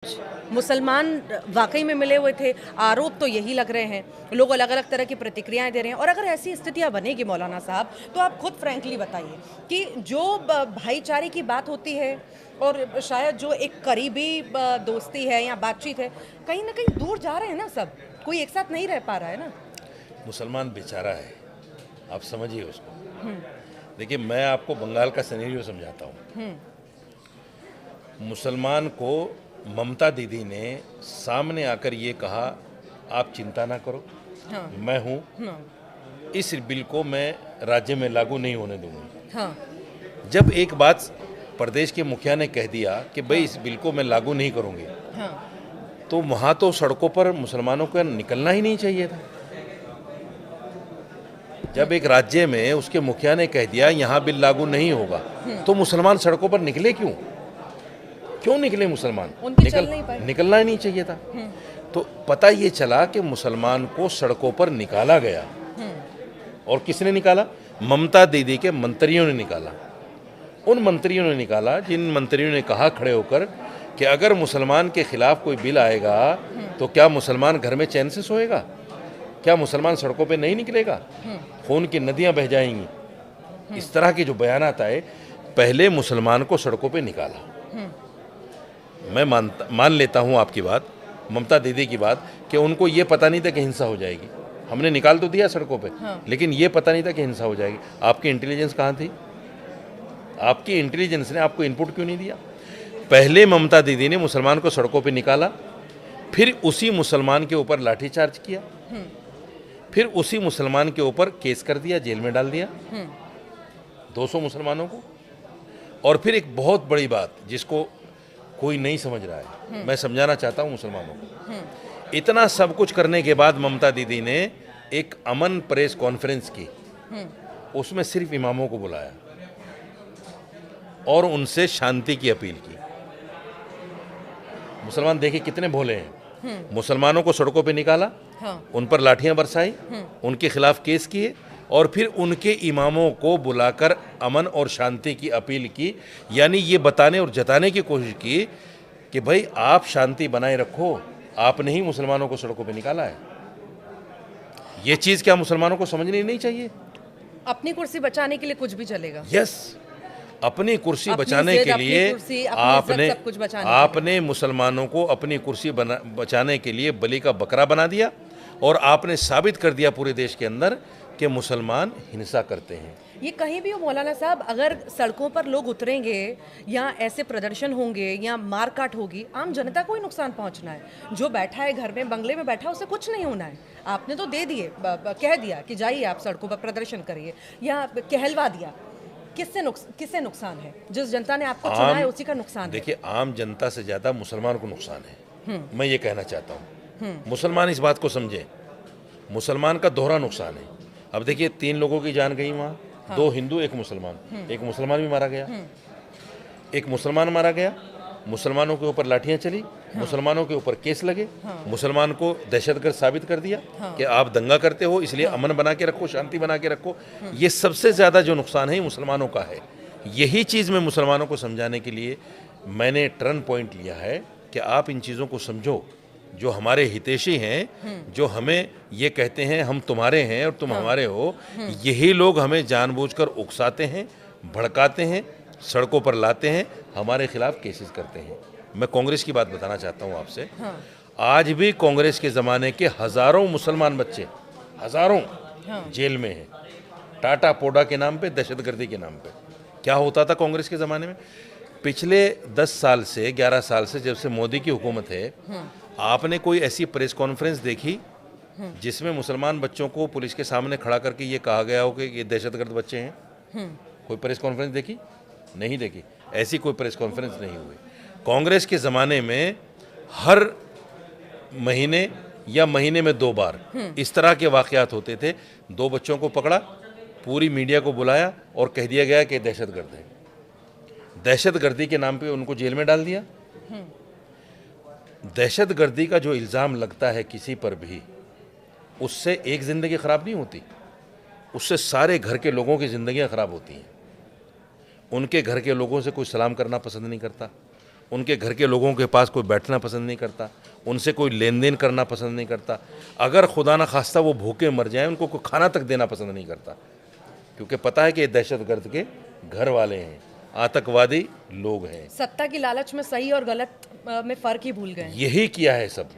मुसलमान वाकई में मिले हुए थे, आरोप तो यही लग रहे हैं, लोग अलग अलग तरह की प्रतिक्रियाएं दे रहे हैं। और अगर ऐसी स्थितियां बनेगी मौलाना साहब, तो आप खुद फ्रैंकली बताइए कि जो भाईचारे की बात होती है और शायद जो एक करीबी दोस्ती है या बातचीत है, कहीं ना कहीं दूर जा रहे हैं ना, सब कोई एक साथ नहीं रह पा रहा है ना। मुसलमान बेचारा है, आप समझिए उसको। देखिए, मैं आपको बंगाल का सिनेरियो समझाता हूँ। मुसलमान को ममता दीदी ने सामने आकर ये कहा, आप चिंता ना करो, हाँ। मैं हूँ, इस बिल को मैं राज्य में लागू नहीं होने दूंगी। हाँ। जब एक बात प्रदेश के मुखिया ने कह दिया कि भाई इस बिल को मैं लागू नहीं करूंगी, हाँ। तो वहाँ तो सड़कों पर मुसलमानों को निकलना ही नहीं चाहिए था। जब एक राज्य में उसके मुखिया ने कह दिया यहाँ बिल लागू नहीं होगा, तो मुसलमान सड़कों पर निकले क्यों? क्यों निकले मुसलमान? निकलना ही नहीं चाहिए था। तो पता ये चला कि मुसलमान को सड़कों पर निकाला गया। और किसने निकाला? ममता दीदी के मंत्रियों ने निकाला। उन मंत्रियों ने निकाला जिन मंत्रियों ने कहा खड़े होकर कि अगर मुसलमान के खिलाफ कोई बिल आएगा तो क्या मुसलमान घर में चैन से सोएगा? क्या मुसलमान सड़कों पे नहीं निकलेगा? खून की नदियां बह जाएंगी। इस तरह के जो बयानात आए, पहले मुसलमान को सड़कों पे निकाला। मैं मान लेता हूं आपकी बात, ममता दीदी की बात, कि उनको ये पता नहीं था कि हिंसा हो जाएगी। हमने निकाल तो दिया सड़कों पे, लेकिन ये पता नहीं था कि हिंसा हो जाएगी। आपकी इंटेलिजेंस कहाँ थी? आपकी इंटेलिजेंस ने आपको इनपुट क्यों नहीं दिया? पहले ममता दीदी ने मुसलमान को सड़कों पे निकाला, फिर उसी मुसलमान के ऊपर लाठीचार्ज किया, फिर उसी मुसलमान के ऊपर केस कर दिया, जेल में डाल दिया 200 मुसलमानों को। और फिर एक बहुत बड़ी बात जिसको कोई नहीं समझ रहा है, मैं समझाना चाहता हूं मुसलमानों को। इतना सब कुछ करने के बाद ममता दीदी ने एक अमन प्रेस कॉन्फ्रेंस की, उसमें सिर्फ इमामों को बुलाया और उनसे शांति की अपील की। मुसलमान देखिए कितने भोले हैं। मुसलमानों को सड़कों पे निकाला, उन पर लाठियां बरसाई, उनके खिलाफ केस किए और फिर उनके इमामों को बुलाकर अमन और शांति की अपील की। यानी ये बताने और जताने की कोशिश की कि भाई आप शांति बनाए रखो, आपने ही मुसलमानों को सड़कों पे निकाला है। ये चीज़ क्या मुसलमानों को समझनी नहीं चाहिए? अपनी कुर्सी बचाने के लिए कुछ भी चलेगा। यस, अपनी कुर्सी बचाने के लिए आपने मुसलमानों को अपनी कुर्सी बचाने के लिए बलि का बकरा बना दिया और आपने साबित कर दिया पूरे देश के अंदर कि मुसलमान हिंसा करते हैं। ये कहीं भी हो मौलाना साहब, अगर सड़कों पर लोग उतरेंगे या ऐसे प्रदर्शन होंगे या मारकाट होगी, आम जनता को ही नुकसान पहुंचना है। जो बैठा है घर में, बंगले में बैठा, उसे कुछ नहीं होना है। आपने तो दे दिए, कह दिया कि जाइए आप सड़कों पर प्रदर्शन करिए या कहलवा दिया। किससे नुकसान है? जिस जनता ने आपको चुना है उसी का नुकसान है। देखिए, आम जनता से ज्यादा मुसलमान को नुकसान है। मैं ये कहना चाहता हूँ, मुसलमान इस बात को समझे। मुसलमान का दोहरा नुकसान है। अब देखिए, 3 लोगों की जान गई वहाँ, 2 हिंदू, एक मुसलमान। एक मुसलमान भी मारा गया, एक मुसलमान मारा गया। मुसलमानों के ऊपर लाठियां चली, मुसलमानों के ऊपर केस लगे, मुसलमान को दहशतगर्द साबित कर दिया कि आप दंगा करते हो, इसलिए अमन बना के रखो, शांति बना के रखो। ये सबसे ज़्यादा जो नुकसान है मुसलमानों का है। यही चीज़ मैं मुसलमानों को समझाने के लिए मैंने टर्न पॉइंट लिया है कि आप इन चीज़ों को समझो। जो हमारे हितैषी हैं, जो हमें ये कहते हैं हम तुम्हारे हैं और तुम हमारे हो, यही लोग हमें जानबूझकर उकसाते हैं, भड़काते हैं, सड़कों पर लाते हैं, हमारे खिलाफ केसेस करते हैं। मैं कांग्रेस की बात बताना चाहता हूँ आपसे। आज भी कांग्रेस के ज़माने के हज़ारों मुसलमान बच्चे, हज़ारों जेल में हैं, टाटा पोडा के नाम पे, दहशतगर्दी के नाम पे। क्या होता था कांग्रेस के ज़माने में? पिछले 10 साल से, 11 साल से, जब से मोदी की हुकूमत है, आपने कोई ऐसी प्रेस कॉन्फ्रेंस देखी जिसमें मुसलमान बच्चों को पुलिस के सामने खड़ा करके ये कहा गया हो कि ये दहशतगर्द बच्चे हैं? कोई प्रेस कॉन्फ्रेंस देखी? नहीं देखी। ऐसी कोई प्रेस कॉन्फ्रेंस नहीं हुई। कांग्रेस के ज़माने में हर महीने या महीने में 2 बार इस तरह के वाक़यात होते थे। 2 बच्चों को पकड़ा, पूरी मीडिया को बुलाया और कह दिया गया कि दहशतगर्द है। दहशतगर्दी के नाम पे उनको जेल में डाल दिया। दहशतगर्दी का जो इल्ज़ाम लगता है किसी पर भी, उससे एक ज़िंदगी ख़राब नहीं होती, उससे सारे घर के लोगों की ज़िंदगियाँ ख़राब होती हैं। उनके घर के लोगों से कोई सलाम करना पसंद नहीं करता, उनके घर के लोगों के पास कोई बैठना पसंद नहीं करता, उनसे कोई लेन देन करना पसंद नहीं करता। अगर खुदा ना खास्ता वो भूखे मर जाएं, उनको कोई खाना तक देना पसंद नहीं करता, क्योंकि पता है कि ये दहशतगर्द के घर वाले हैं, आतंकवादी लोग हैं। सत्ता की लालच में सही और गलत में फर्क ही भूल गए। यही किया है सब,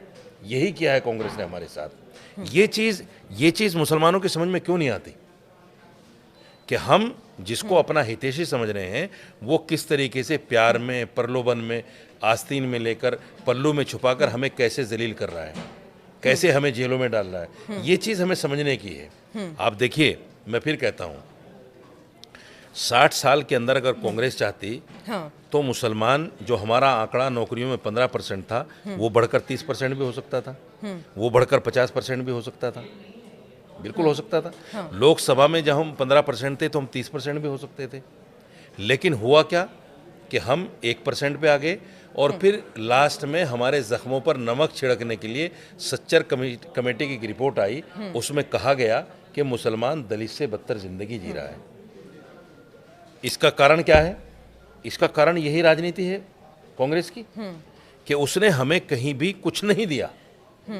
यही किया है कांग्रेस ने हमारे साथ। ये चीज़ मुसलमानों की समझ में क्यों नहीं आती कि हम जिसको अपना हितैषी समझ रहे हैं वो किस तरीके से प्यार में, प्रलोभन में, आस्तीन में लेकर, पल्लू में छुपाकर हमें कैसे जलील कर रहा है, कैसे हमें जेलों में डाल रहा है। ये चीज़ हमें समझने की है। आप देखिए, मैं फिर कहता हूँ, 60 साल के अंदर अगर कांग्रेस चाहती तो मुसलमान, जो हमारा आंकड़ा नौकरियों में 15% था, वो बढ़कर 30% भी हो सकता था, वो बढ़कर 50% भी हो सकता था, बिल्कुल हो सकता था। लोकसभा में जब हम 15% थे तो हम 30% भी हो सकते थे। लेकिन हुआ क्या कि हम 1% पे आ गए, और फिर लास्ट में हमारे जख्मों पर नमक छिड़कने के लिए सच्चर कमेटी की एक रिपोर्ट आई। उसमें कहा गया कि मुसलमान दलित से बदतर जिंदगी जी रहा है। इसका कारण क्या है? इसका कारण यही राजनीति है कांग्रेस की, कि उसने हमें कहीं भी कुछ नहीं दिया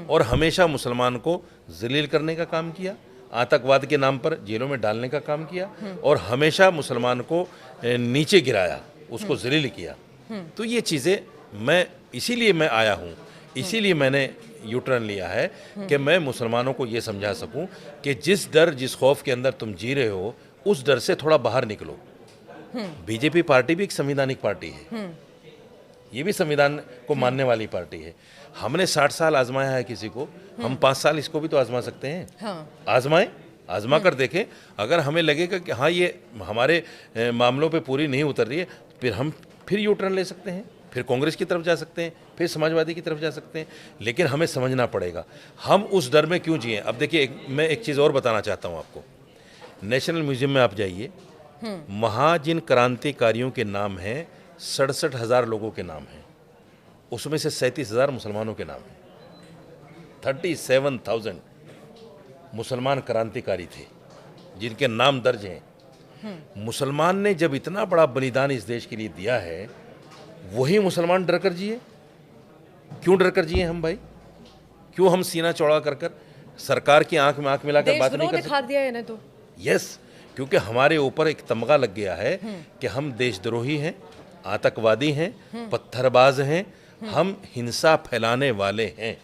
और हमेशा मुसलमान को जलील करने का काम किया, आतंकवाद के नाम पर जेलों में डालने का काम किया, और हमेशा मुसलमान को नीचे गिराया, उसको जलील किया। तो ये चीज़ें इसीलिए मैं आया हूँ, इसीलिए मैंने यू टर्न लिया है कि मैं मुसलमानों को ये समझा सकूं कि जिस डर, जिस खौफ के अंदर तुम जी रहे हो, उस डर से थोड़ा बाहर निकलो। बीजेपी पार्टी भी एक संवैधानिक पार्टी है, ये भी संविधान को मानने वाली पार्टी है। हमने 60 साल आजमाया है किसी को, हम 5 साल इसको भी तो आजमा सकते हैं। हाँ। आजमा कर देखें। अगर हमें लगेगा कि हाँ ये हमारे मामलों पे पूरी नहीं उतर रही है, फिर हम फिर यू टर्न ले सकते हैं, फिर कांग्रेस की तरफ जा सकते हैं, फिर समाजवादी की तरफ जा सकते हैं। लेकिन हमें समझना पड़ेगा हम उस डर में क्यों जिए। अब देखिए, मैं एक चीज़ और बताना चाहता हूँ आपको। नेशनल म्यूजियम में आप जाइए, वहाँ जिन क्रांतिकारियों के नाम हैं, 67,000 लोगों के नाम हैं, उसमें से 37,000 मुसलमानों के नाम हैं। 37,000 मुसलमान क्रांतिकारी थे जिनके नाम दर्ज हैं। मुसलमान ने जब इतना बड़ा बलिदान इस देश के लिए दिया है, वही मुसलमान डर कर जिए। क्यों डर कर जिए हम भाई? क्यों हम सीना चौड़ा कर सरकार की आंख में आंख मिलाकर बात नहीं कर सकते? दिखा दिया इन्हें तो। यस, क्योंकि हमारे ऊपर एक तमगा लग गया है कि हम देशद्रोही हैं, आतंकवादी हैं, पत्थरबाज हैं, हम हिंसा फैलाने वाले हैं।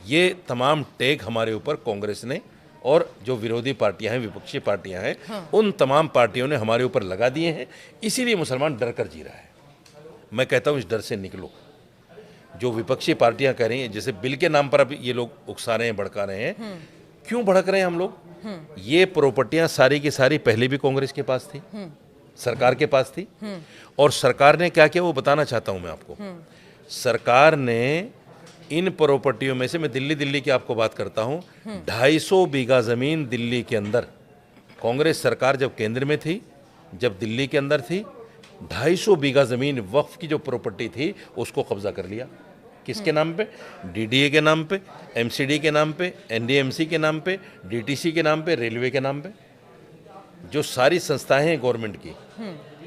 ये तमाम टैग हमारे ऊपर कांग्रेस ने और जो विरोधी पार्टियां हैं, विपक्षी पार्टियां हैं, उन तमाम पार्टियों ने हमारे ऊपर लगा दिए हैं। इसीलिए मुसलमान डर कर जी रहा है। मैं कहता हूँ इस डर से निकलो। जो विपक्षी पार्टियां कह रही हैं, जैसे बिल के नाम पर अब ये लोग उकसा रहे हैं, भड़का रहे हैं, क्यों भड़क रहे हैं हम लोग? ये प्रॉपर्टियां सारी की सारी पहले भी कांग्रेस के पास थी, सरकार के पास थी, और सरकार ने क्या किया वो बताना चाहता हूं मैं आपको। सरकार ने इन प्रॉपर्टियों में से, मैं दिल्ली की आपको बात करता हूं, 250 बीघा जमीन दिल्ली के अंदर, कांग्रेस सरकार जब केंद्र में थी, जब दिल्ली के अंदर थी, 250 बीघा जमीन वक्फ की जो प्रॉपर्टी थी उसको कब्जा कर लिया। किसके नाम पे? डीडीए के नाम पे, एमसीडी के नाम पे, एनडीएमसी के नाम पे, डीटीसी के नाम पे, रेलवे के नाम पे। जो सारी संस्थाएं हैं गवर्नमेंट की,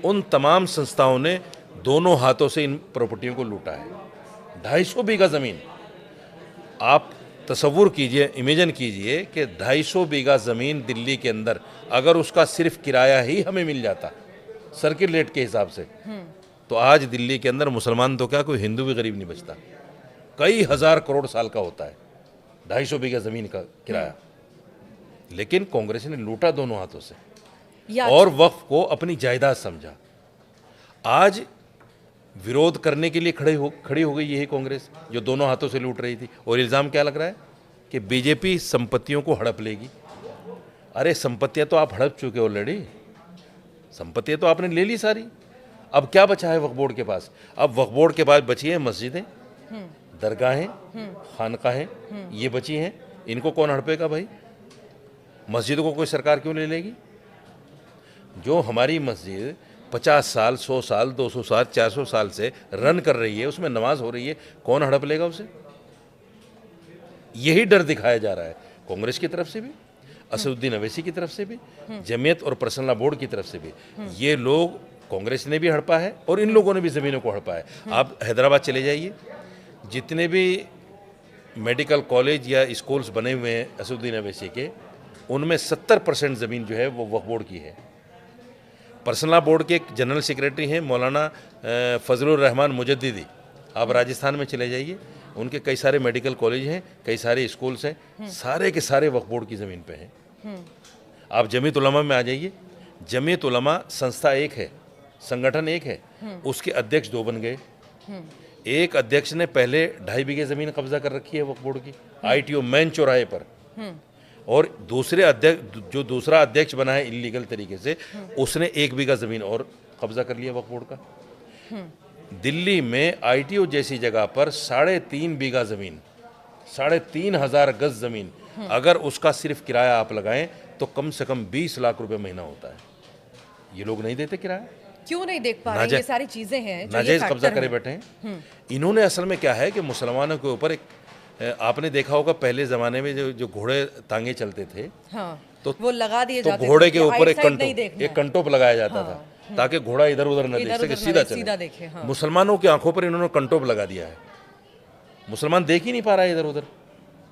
उन तमाम संस्थाओं ने दोनों हाथों से इन प्रॉपर्टियों को लूटा है। 250 बीघा जमीन, आप तसव्वुर कीजिए, इमेजिन कीजिए कि 250 बीघा ज़मीन दिल्ली के अंदर अगर उसका सिर्फ किराया ही हमें मिल जाता सर्किट रेट के हिसाब से, तो आज दिल्ली के अंदर मुसलमान तो क्या, कोई हिंदू भी गरीब नहीं बचता। कई हजार करोड़ साल का होता है 250 बीघा ज़मीन का किराया। लेकिन कांग्रेस ने लूटा दोनों हाथों से और वक्फ को अपनी जायदाद समझा। आज विरोध करने के लिए खड़ी हो गई यही कांग्रेस जो दोनों हाथों से लूट रही थी। और इल्ज़ाम क्या लग रहा है कि बीजेपी संपत्तियों को हड़प लेगी। अरे संपत्तियां तो आप हड़प चुके ऑलरेडी, संपत्तियां तो आपने ले ली सारी। अब क्या बचा है वक्फ बोर्ड के पास? अब वक्फ बोर्ड के पास बची है मस्जिदें, दरगाहें, खानकाहें, ये बची हैं। इनको कौन हड़पेगा भाई? मस्जिदों को कोई सरकार क्यों ले लेगी? जो हमारी मस्जिद 50 साल, 100 साल, 200 साल, 400 साल से रन कर रही है, उसमें नमाज हो रही है, कौन हड़प लेगा उसे? यही डर दिखाया जा रहा है कांग्रेस की तरफ से भी, असदुद्दीन अवैसी की तरफ से भी, जमीयत और पर्सनल बोर्ड की तरफ से भी। ये लोग कांग्रेस ने भी हड़पा है और इन लोगों ने भी ज़मीनों को हड़पा है। आप हैदराबाद चले जाइए, जितने भी मेडिकल कॉलेज या स्कूल्स बने हुए हैं असदुद्दीन अवैसी के, उनमें 70% ज़मीन जो है वो वक्फ बोर्ड की है। पर्सनल बोर्ड के एक जनरल सेक्रेटरी हैं मौलाना फजलुर रहमान मुजद्दिदी, आप राजस्थान में चले जाइए, उनके कई सारे मेडिकल कॉलेज हैं, कई सारे स्कूल्स हैं, सारे के सारे वक्फ बोर्ड की ज़मीन पे हैं। आप जमीयत उलमा में आ जाइए, जमीयत उलमा संस्था एक है, संगठन एक है, उसके अध्यक्ष 2 बन गए। एक अध्यक्ष ने पहले 2.5 बीघे ज़मीन कब्जा कर रखी है वक्फ बोर्ड की ITO मेन चौराहे पर, और दूसरा अध्यक्ष बना है इलीगल तरीके से, उसने 1 बीघा ज़मीन और कब्जा कर लिया वक्फ बोर्ड का। दिल्ली में ITO जैसी जगह पर 3.5 बीघा ज़मीन, 3,500 गज ज़मीन, अगर उसका सिर्फ किराया आप लगाएं तो कम से कम 20 लाख रुपए महीना होता है। ये लोग नहीं देते किराया, क्यों नहीं देख पा रहे? ये सारी चीजें हैं जो ये नाजायज फैक्टर कब्जा करे हैं। बैठे हैं। इन्होंने असल में क्या है कि मुसलमानों के ऊपर एक, आपने देखा होगा पहले ज़माने में जो घोड़े तांगे चलते थे, हाँ, तो वो लगा दिए तो जाते घोड़े थे के कि ऊपर eyesight एक कंटोप लगाया जाता था ताकि घोड़ा इधर उधर न देख सके, सीधा सीधा चले। देखे। हाँ। मुसलमानों की आंखों पर इन्होंने कंटोप लगा दिया है, मुसलमान देख ही नहीं पा रहा है इधर उधर,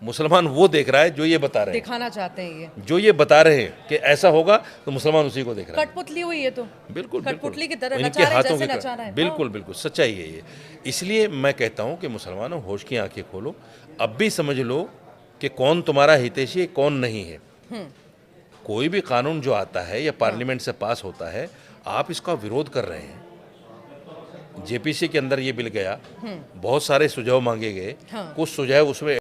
मुसलमान वो देख रहा है जो ये बता रहे हैं, दिखाना चाहते हैं ये, जो ये बता रहे हैं कि ऐसा होगा, तो मुसलमान उसी को देख रहा है। कठपुतली हुई है तो बिल्कुल कठपुतली की तरह इनके नचा रहे, हाथों जैसे की नचा रहे हैं। बिल्कुल बिल्कुल सच्चाई है ये। इसलिए मैं कहता हूं कि मुसलमानों, होश की आंखें खोलो, अब भी समझ लो कि कौन तुम्हारा हितैषी है, कौन नहीं है। कोई भी कानून जो आता है या पार्लियामेंट से पास होता है, आप इसका विरोध कर रहे हैं। JPC के अंदर ये बिल गया, बहुत सारे सुझाव मांगे गए, कुछ सुझाव उसमें